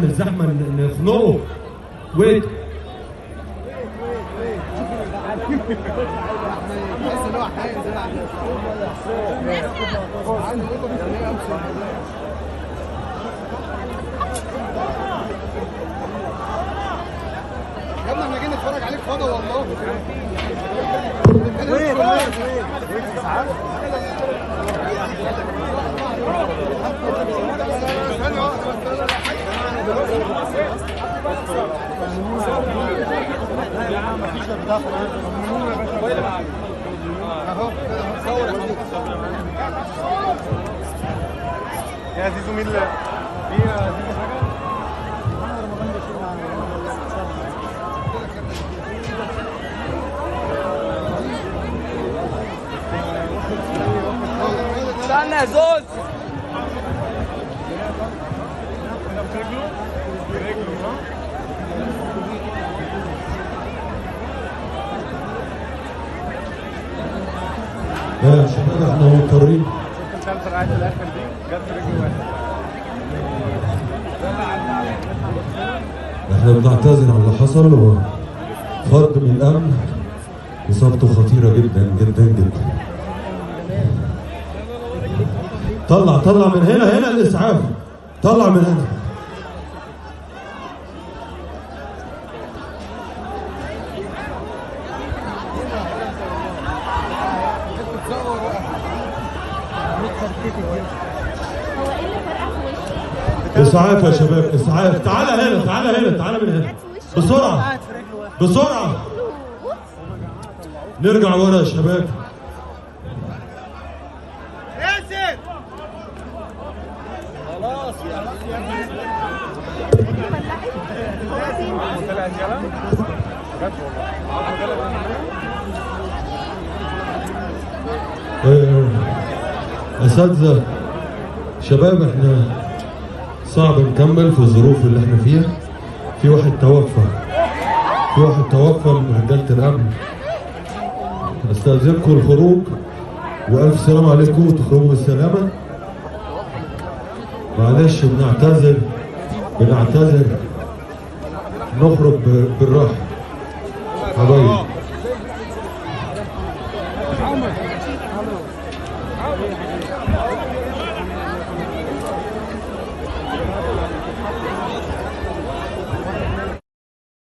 الزحمه نخنقه. ويت يا ابني احنا جايين نتفرج عليك فاضي والله. يا زيزو مين اللي في زيزو حاجه؟ استنى يا زوز. يا شباب احنا مضطرين. شفت الثالثه قاعده في الاخر دي جت في رجل واحد. احنا بنعتذر عن اللي حصل، وفرد من الامن اصابته خطيره جدا جدا جدا. طلع من هنا الاسعاف، طلع من هنا. اسعاف يا شباب، اسعاف. تعالى هنا تعالى من هنا بسرعه بسرعه. نرجع ورا يا شباب. ياسر خلاص طلعت يلا جت والله. اساتذه شباب، احنا صعب نكمل في الظروف اللي احنا فيها. في واحد توفى من رجاله الامن. استاذنكم الخروج، والف سلام عليكم وتخرجوا بالسلامه. معلش بنعتذر نخرج بالراحه حبايبي.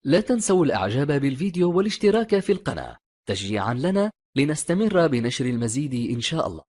لا تنسوا الإعجاب بالفيديو والاشتراك في القناة تشجيعا لنا لنستمر بنشر المزيد إن شاء الله.